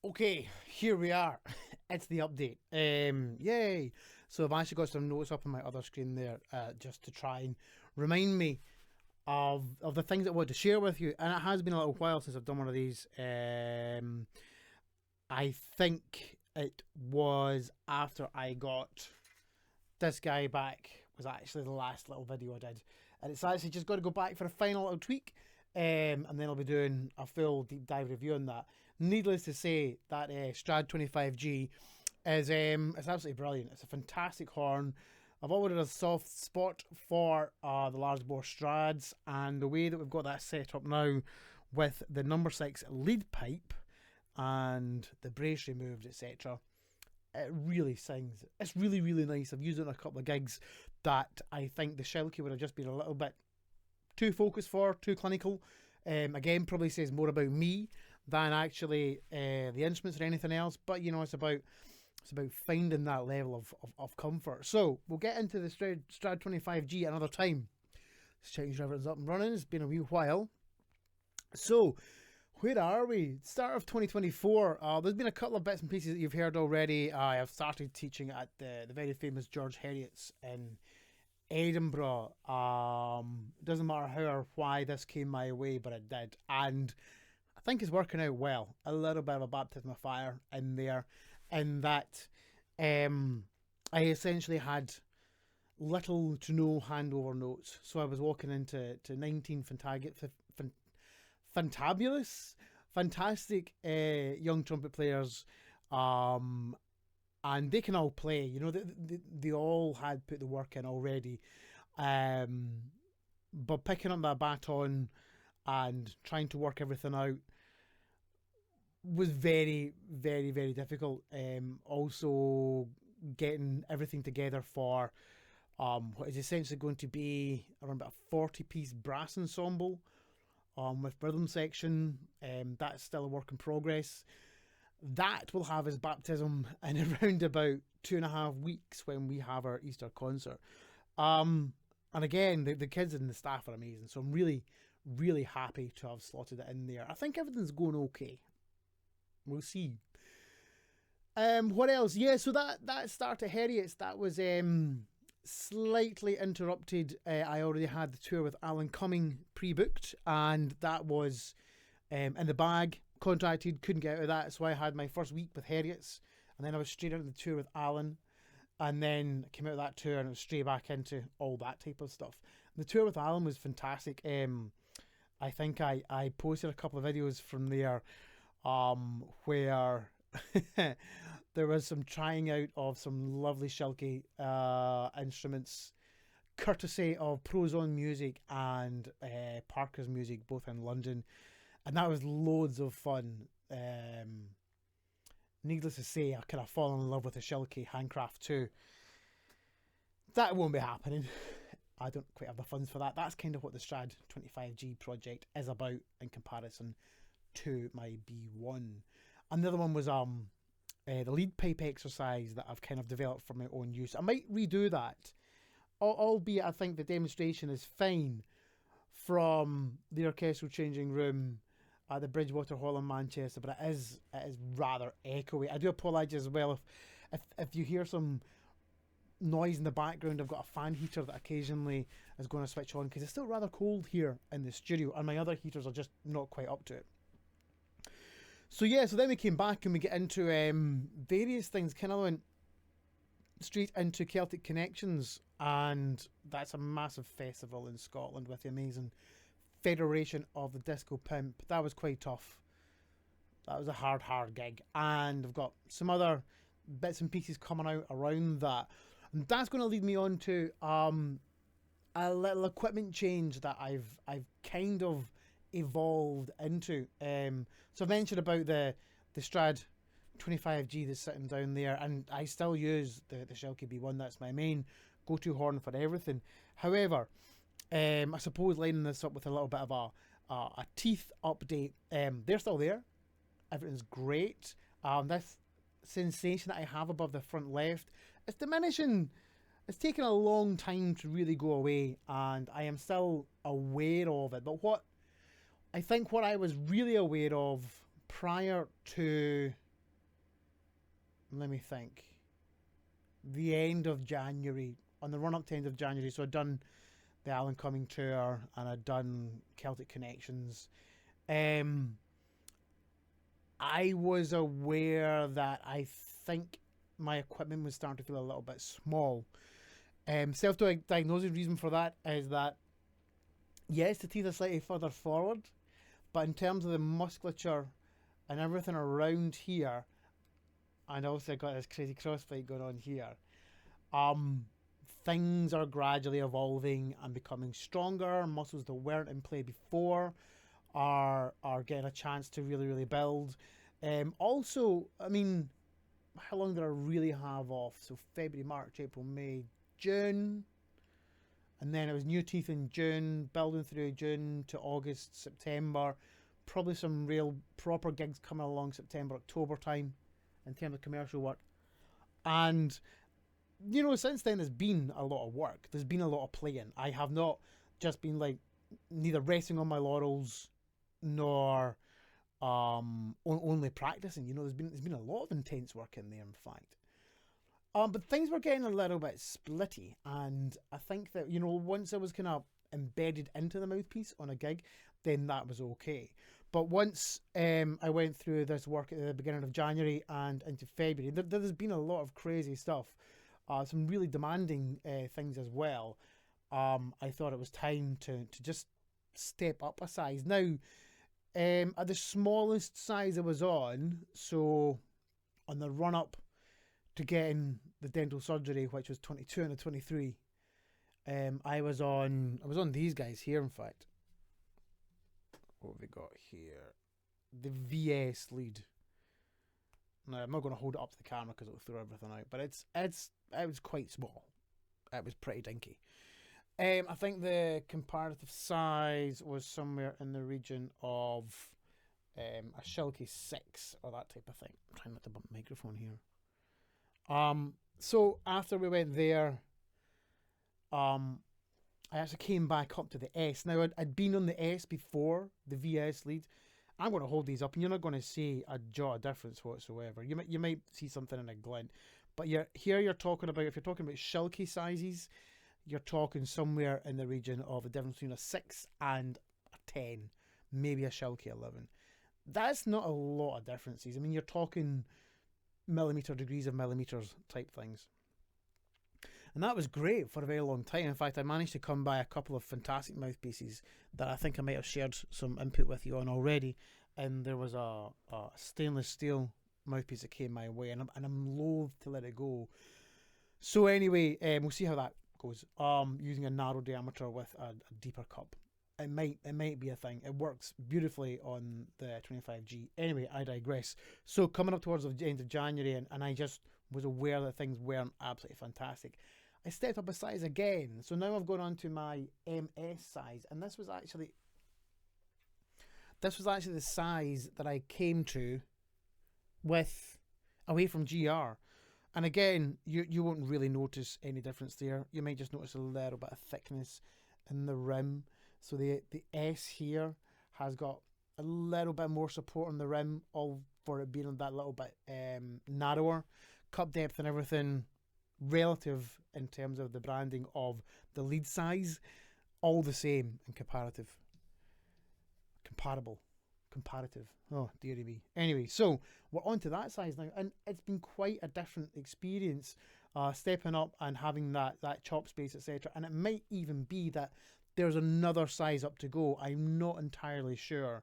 Okay, here we are. It's the update. Yay! So I've actually got some notes up on my other screen there, just to try and remind me of the things that I want to share with you. And it has been a little while since I've done one of these. I think it was after I got this guy back. Was actually the last little video I did, and it's actually just got to go back for a final little tweak. And then I'll be doing a full deep dive review on that. Needless to say, that Strad 25G is it's absolutely brilliant. It's a fantastic horn. I've already a soft spot for the large bore Strads, and the way that we've got that set up now with the number 6 lead pipe and the brace removed, etc. It really sings. It's really, really nice. I've used it in a couple of gigs that I think the Shilky would have just been a little bit too focused for, too clinical. Again, probably says more about me than actually the instruments or anything else. But you know, it's about finding that level of comfort. So we'll get into the Strad 25G another time. Let's check everything's up and running. It's been a wee while. So where are we? Start of 2024. There's been a couple of bits and pieces that you've heard already. I have started teaching at the very famous George Heriot's in Edinburgh. Doesn't matter how or why this came my way, but it did, and I think it's working out well. A little bit of a baptism of fire in there, in that I essentially had little to no handover notes. So I was walking into 19 fantastic young trumpet players, and they can all play. You know, they all had put the work in already, but picking up that baton and trying to work everything out was very, very, very difficult. Also, getting everything together for what is essentially going to be around about a 40-piece brass ensemble, with rhythm section. That's still a work in progress. That will have his baptism in around about 2.5 weeks when we have our Easter concert. And again, the kids and the staff are amazing. So I'm really, really happy to have slotted it in there. I think everything's going okay. We'll see. What else? Yeah, so that start at Heriot's, that was slightly interrupted. I already had the tour with Alan Cumming pre-booked, and that was in the bag. Contracted, couldn't get out of that, so I had my first week with Heriot's, and then I was straight into the tour with Alan, and then came out of that tour and it was straight back into all that type of stuff. The tour with Alan was fantastic. I think I posted a couple of videos from there, where there was some trying out of some lovely Shilky instruments, courtesy of Prozone Music and Parker's Music, both in London. And that was loads of fun. Needless to say, I kind of fallen in love with the Shilky Handcraft too. That won't be happening. I don't quite have the funds for that. That's kind of what the Strad 25G project is about in comparison to my B1. Another one was the lead pipe exercise that I've kind of developed for my own use. I might redo that, albeit I think the demonstration is fine from the orchestral changing room at the Bridgewater Hall in Manchester, but it is rather echoey. I do apologise as well if you hear some noise in the background. I've got a fan heater that occasionally is going to switch on because it's still rather cold here in the studio, and my other heaters are just not quite up to it. So yeah, so then we came back and we get into various things. Kind of went straight into Celtic Connections, and that's a massive festival in Scotland with the amazing Federation of the Disco Pimp. That was quite tough. That was a hard gig, and I've got some other bits and pieces coming out around that, and that's going to lead me on to a little equipment change that I've kind of evolved into. So I mentioned about the Strad 25G that's sitting down there, and I still use the Shilky B1. That's my main go-to horn for everything. However, I suppose lining this up with a little bit of a teeth update. They're still there. Everything's great. This sensation that I have above the front left, it's diminishing. It's taken a long time to really go away, and I am still aware of it. But what I was really aware of prior to let me think, the end of January, on the run up to end of January. So I'd done the Alan Cumming tour and I'd done Celtic Connections. I was aware that I think my equipment was starting to feel a little bit small. Self-diagnosis reason for that is that, yes, the teeth are slightly further forward, but in terms of the musculature and everything around here, and also I got this crazy crossbite going on here, things are gradually evolving and becoming stronger. Muscles that weren't in play before are getting a chance to really build. Also, I mean, how long did I really have off? So February, March, April, May, June, and then it was new teeth in June, building through June to August, September. Probably some real proper gigs coming along September, October time in terms of commercial work. And, you know, since then there's been a lot of work. There's been a lot of playing. I have not just been like neither resting on my laurels nor only practicing. You know, there's been a lot of intense work in there, in fact. But things were getting a little bit splitty, and I think that, you know, once I was kind of embedded into the mouthpiece on a gig, then that was okay. But once I went through this work at the beginning of January and into February, there's been a lot of crazy stuff, some really demanding things as well. I thought it was time to just step up a size. Now, at the smallest size I was on, so on the run up to getting the dental surgery, which was 22 and a 23, I was on these guys here, in fact. What have we got here? The VS lead. Now, I'm not going to hold it up to the camera because it'll throw everything out, but it was quite small. It was pretty dinky. I think the comparative size was somewhere in the region of a Shilky 6 or that type of thing. I'm trying not to bump the microphone here. So after we went there, I actually came back up to the S. Now, I'd been on the S before, the VS lead. I'm going to hold these up, and you're not going to see a jot of difference whatsoever. You might see something in a glint. But you're talking about, if you're talking about Shilky sizes, you're talking somewhere in the region of the difference between a 6 and a 10, maybe a Shilky 11. That's not a lot of differences. I mean, you're talking degrees of millimeters type things. And that was great for a very long time. In fact, I managed to come by a couple of fantastic mouthpieces that I think I might have shared some input with you on already. And there was a stainless steel mouthpiece that came my way, and I'm loath to let it go. So anyway, we'll see how that goes. Using a narrow diameter with a deeper cup. It might be a thing. It works beautifully on the 25G. Anyway, I digress. So coming up towards the end of January, and I just was aware that things weren't absolutely fantastic. I stepped up a size again. So now I've gone on to my MS size, and this was actually the size that I came to with away from GR. And again, you won't really notice any difference there. You might just notice a little bit of thickness in the rim. So the S here has got a little bit more support on the rim, all for it being that little bit narrower. Cup depth and everything relative in terms of the branding of the lead size, all the same and comparative. Oh, dearie me. Anyway, so we're on to that size now, and it's been quite a different experience stepping up and having that chop space, etc. And it might even be that there's another size up to go. I'm not entirely sure.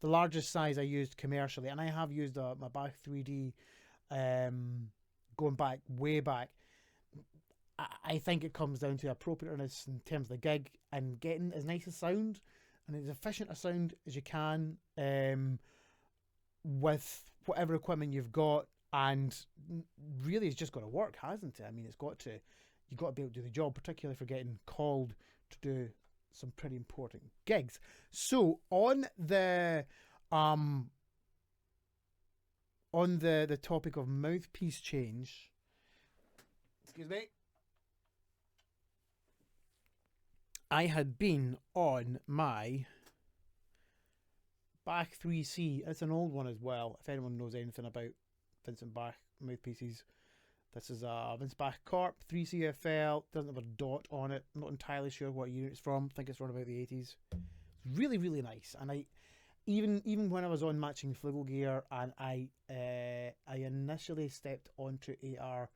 The largest size I used commercially, and I have used my Bach 3D going back, way back. I think it comes down to appropriateness in terms of the gig and getting as nice a sound and as efficient a sound as you can with whatever equipment you've got, and really it's just got to work, hasn't it? I mean, you've got to be able to do the job, particularly for getting called to do some pretty important gigs. So on the topic of mouthpiece change, excuse me, I had been on my Bach 3C. It's an old one as well, if anyone knows anything about Vincent Bach mouthpieces. This is a Vince Bach Corp 3 CFL. Doesn't have a dot on it. I'm not entirely sure what year it's from. I think it's around about the 80s. It's really, really nice. And I even when I was on matching flugel gear, and I initially stepped onto AR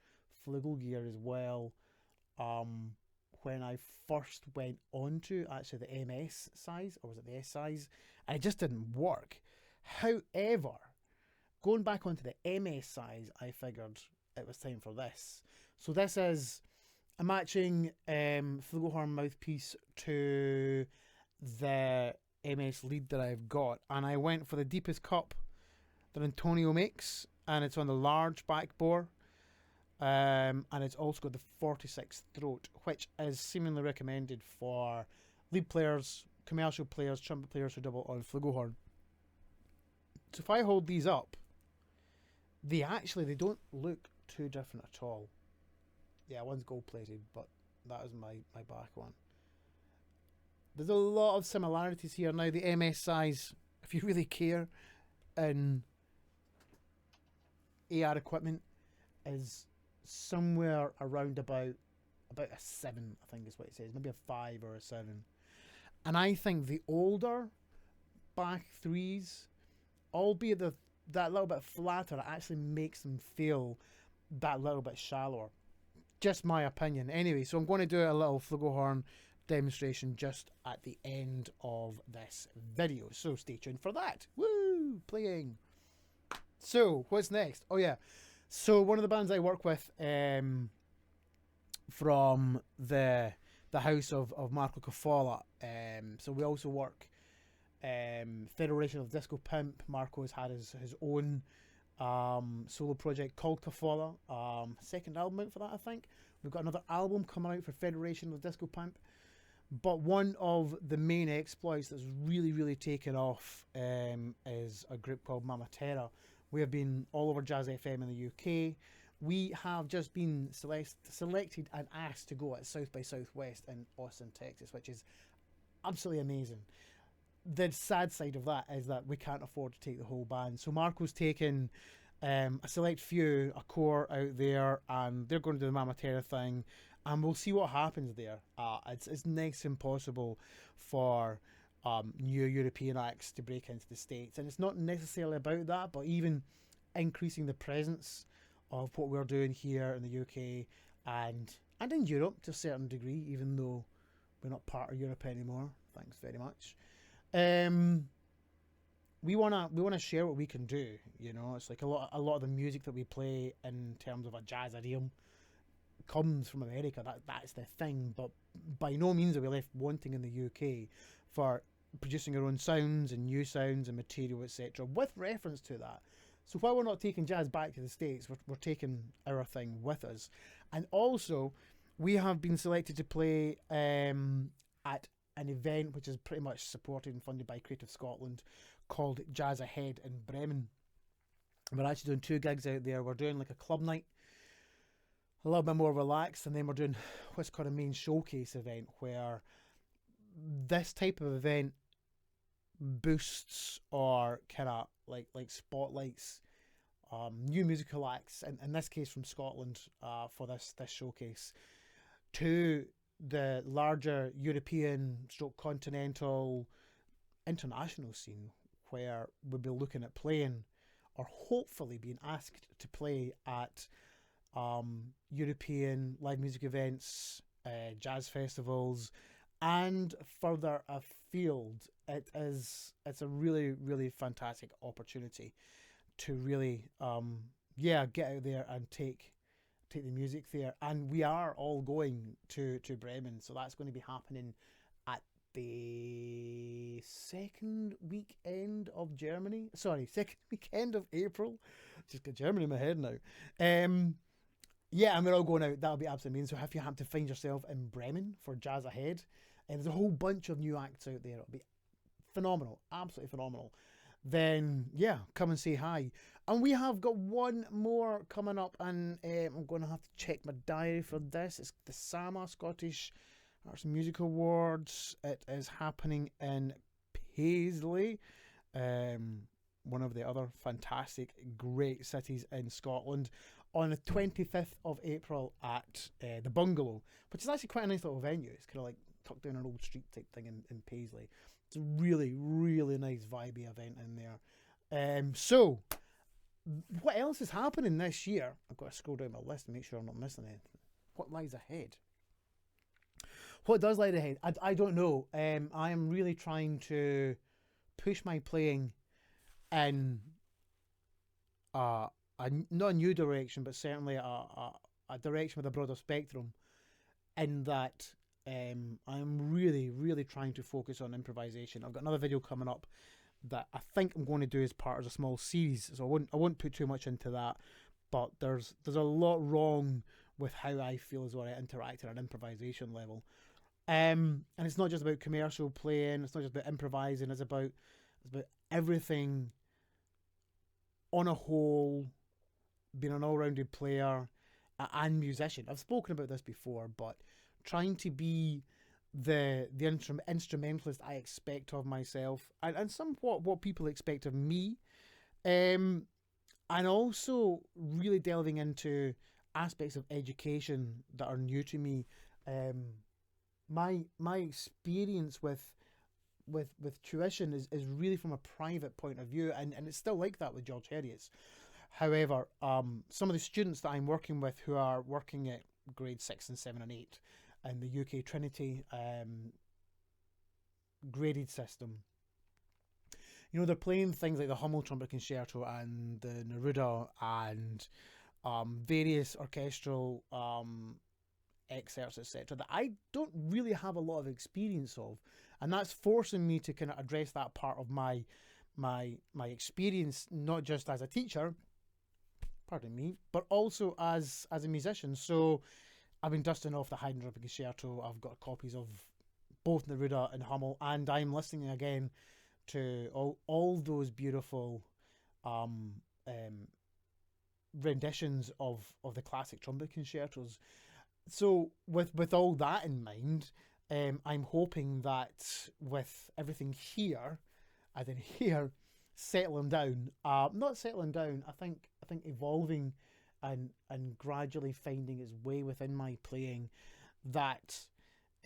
flugel gear as well. When I first went onto actually the MS size, or was it the S size, and it just didn't work. However, going back onto the MS size, I figured it was time for this. So this is a matching flugelhorn mouthpiece to the MS lead that I've got, and I went for the deepest cup that Antonio makes, and it's on the large back bore. And it's also got the 46 throat, which is seemingly recommended for lead players, commercial players, trumpet players who double on flugelhorn. So if I hold these up, they don't look too different at all. Yeah, one's gold plated, but that is my back one. There's a lot of similarities here. Now the MS size, if you really care, in AR equipment is somewhere around about a 7, I think is what it says. Maybe a 5 or a 7. And I think the older back 3s, albeit that little bit flatter, it actually makes them feel that little bit shallower. Just my opinion. Anyway, so I'm going to do a little flugelhorn demonstration just at the end of this video. So stay tuned for that. Woo! Playing. So, what's next? Oh yeah. So one of the bands I work with from the house of Marco Caffola. So we also work Federation of Disco Pimp. Marco has had his own solo project called Caffola. Second album out for that, I think. We've got another album coming out for Federation of Disco Pimp. But one of the main exploits that's really, really taken off is a group called Mama Terra. We have been all over Jazz FM in the UK. We have just been selected and asked to go at South by Southwest in Austin, Texas, which is absolutely amazing. The sad side of that is that we can't afford to take the whole band. So Marco's taken a select few, a core out there, and they're going to do the Mama Terra thing, and we'll see what happens there. It's next to impossible for new European acts to break into the States, and it's not necessarily about that, but even increasing the presence of what we're doing here in the UK and in Europe to a certain degree, even though we're not part of Europe anymore. Thanks very much. We wanna share what we can do. You know, it's like a lot of the music that we play in terms of a jazz idiom comes from America. That's the thing, but by no means are we left wanting in the UK for producing our own sounds and new sounds and material, etc., with reference to that. So while we're not taking jazz back to the States, we're taking our thing with us. And also, we have been selected to play at an event which is pretty much supported and funded by Creative Scotland called Jazz Ahead in Bremen. We're actually doing 2 gigs out there. We're doing like a club night, a little bit more relaxed, and then we're doing what's called a main showcase event, where this type of event boosts or kind of like spotlights new musical acts, and in this case from Scotland, for this showcase, to the larger European stroke continental international scene, where we'll be looking at playing, or hopefully being asked to play at European live music events, jazz festivals, and further afield. It's a really, really fantastic opportunity to really get out there and take the music there. And we are all going to Bremen, so that's going to be happening at the second weekend of April. Just got Germany in my head now. And we're all going out. That'll be absolutely amazing. So if you happen to find yourself in Bremen for Jazz Ahead, and there's a whole bunch of new acts out there, it'll be phenomenal, absolutely phenomenal. Then come and say hi. And we have got one more coming up, and I'm going to have to check my diary for this. It's the SAMA, Scottish Arts and Music Awards. It is happening in Paisley. one of the other fantastic, great cities in Scotland, on the 25th of April at the Bungalow, which is actually quite a nice little venue. It's kind of like tucked down an old street type thing in Paisley. It's a really, really nice vibey event in there. So, what else is happening this year? I've got to scroll down my list to make sure I'm not missing anything. What lies ahead? What does lie ahead? I don't know. I am really trying to push my playing in not a new direction, but certainly a direction with a broader spectrum. In that, I'm really, really trying to focus on improvisation. I've got another video coming up that I think I'm going to do as part of a small series, so I won't put too much into that. But there's a lot wrong with how I feel as though I interact at an improvisation level. And it's not just about commercial playing, it's not just about improvising, it's about everything on a whole, being an all-rounded player and musician. I've spoken about this before, but trying to be the instrumentalist I expect of myself, and somewhat what people expect of me, and also really delving into aspects of education that are new to me. My experience with tuition is really from a private point of view, and it's still like that with George Heriot's. However, some of the students that I'm working with who are working at grade 6 and 7 and 8 in the UK Trinity graded system, they're playing things like the Hummel Trumpet Concerto and the Neruda and various orchestral excerpts, etc., that I don't really have a lot of experience of, and that's forcing me to kind of address that part of my experience, not just as a teacher, pardon me, but also as a musician. So I've been dusting off the Haydn Trumpet Concerto. I've got copies of both Neruda and Hummel, and I'm listening again to all those beautiful renditions of the classic trumpet concertos. So with all that in mind, I'm hoping that with everything here, as in here, settling down, not settling down, I think evolving and gradually finding its way within my playing, that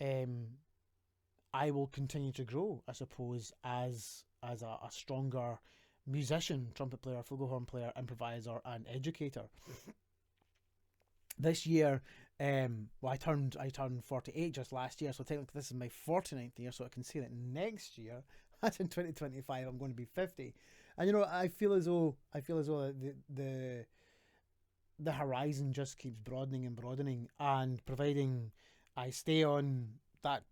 I will continue to grow, I suppose, as a stronger musician, trumpet player, flugelhorn player, improviser, and educator. This year, I turned 48 just last year, so technically this is my 49th year, so I can say that next year, that's in 2025, I'm going to be 50. And I feel as though the horizon just keeps broadening and broadening, and providing I stay on that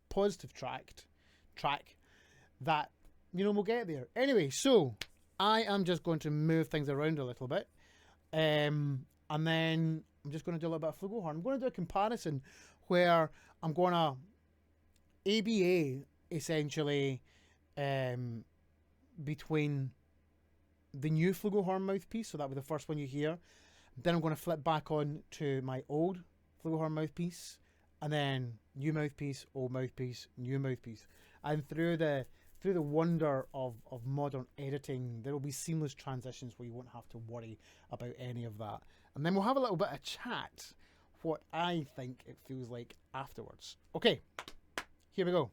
positive track that we'll get there. Anyway, so I am just going to move things around a little bit, and then I'm just going to do a little bit of flugelhorn. I'm going to do a comparison where I'm going to ABA essentially between the new flugelhorn mouthpiece, so that was the first one you hear. Then I'm going to flip back on to my old flugelhorn mouthpiece, and then new mouthpiece, old mouthpiece, new mouthpiece. And through the wonder of modern editing, there will be seamless transitions where you won't have to worry about any of that. And then we'll have a little bit of chat, what I think it feels like afterwards. Okay, here we go.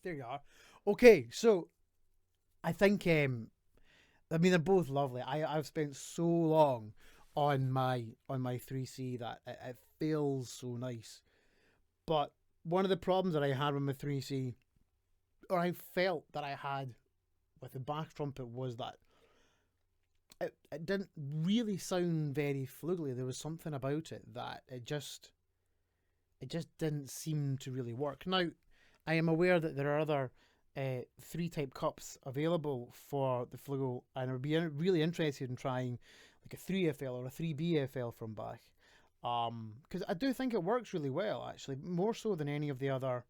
There you are. Okay, so I think I mean they're both lovely. I've spent so long on my 3C that it feels so nice. But one of the problems that I had with my 3C, or I felt that I had with the bass trumpet, was that it didn't really sound very flugely. There was something about it that it just didn't seem to really work. Now, I am aware that there are other 3 type cups available for the flugel, and I'd be really interested in trying like a 3FL or a 3BFL from Bach. Because I do think it works really well, actually, more so than any of the other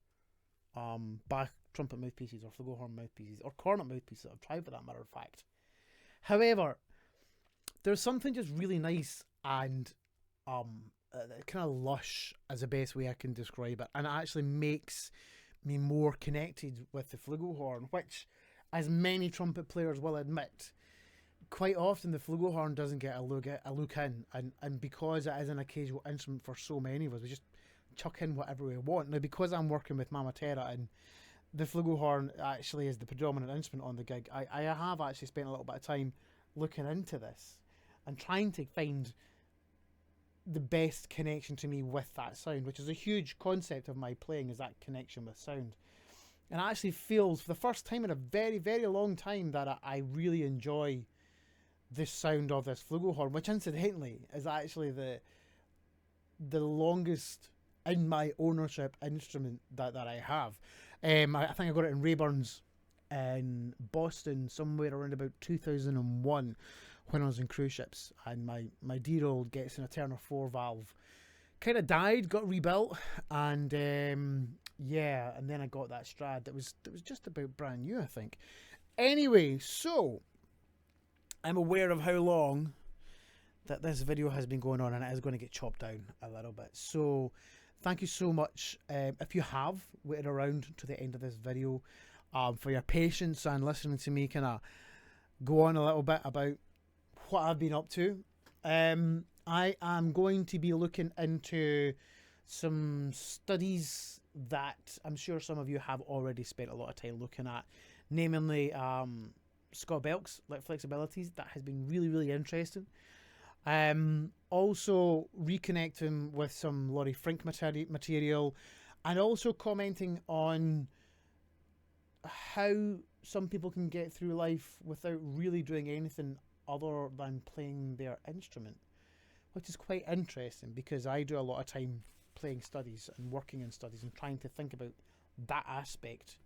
Bach trumpet mouthpieces or flugelhorn mouthpieces or cornet mouthpieces I've tried, for that matter of fact. However, there's something just really nice and kind of lush, as the best way I can describe it, and it actually makes me more connected with the flugelhorn, which, as many trumpet players will admit, quite often the flugelhorn doesn't get a look in, and because it is an occasional instrument for so many of us, we just chuck in whatever we want. Now, because I'm working with Mama Terra and the flugelhorn actually is the predominant instrument on the gig, I have actually spent a little bit of time looking into this and trying to find the best connection to me with that sound, which is a huge concept of my playing, is that connection with sound. And it actually feels, for the first time in a very, very long time, that I really enjoy the sound of this flugelhorn, which incidentally is actually the longest in my ownership instrument that I have. I think I got it in Rayburn's in Boston somewhere around about 2001 when I was in cruise ships, and my dear old Getson Eterna 4 valve kind of died, got rebuilt, and yeah, and then I got that Strad that was just about brand new, I think. Anyway, so I'm aware of how long that this video has been going on, and it is going to get chopped down a little bit. So thank you so much, if you have waited around to the end of this video, for your patience and listening to me kind of go on a little bit about what I've been up to. I am going to be looking into some studies that I'm sure some of you have already spent a lot of time looking at, namely Scott Belk's flexibilities. That has been really, really interesting. Also reconnecting with some Laurie Frink material, and also commenting on how some people can get through life without really doing anything other than playing their instrument, which is quite interesting, because I do a lot of time playing studies and working in studies and trying to think about that aspect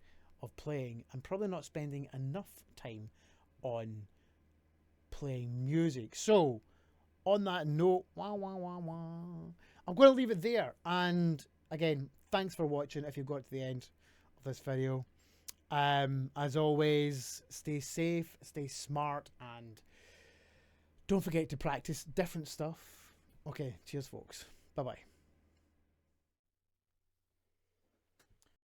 of playing, and probably not spending enough time on playing music. So on that note, I'm going to leave it there, and again, thanks for watching if you've got to the end of this video. As always, stay safe, stay smart, and don't forget to practice different stuff. Okay, cheers folks. Bye bye.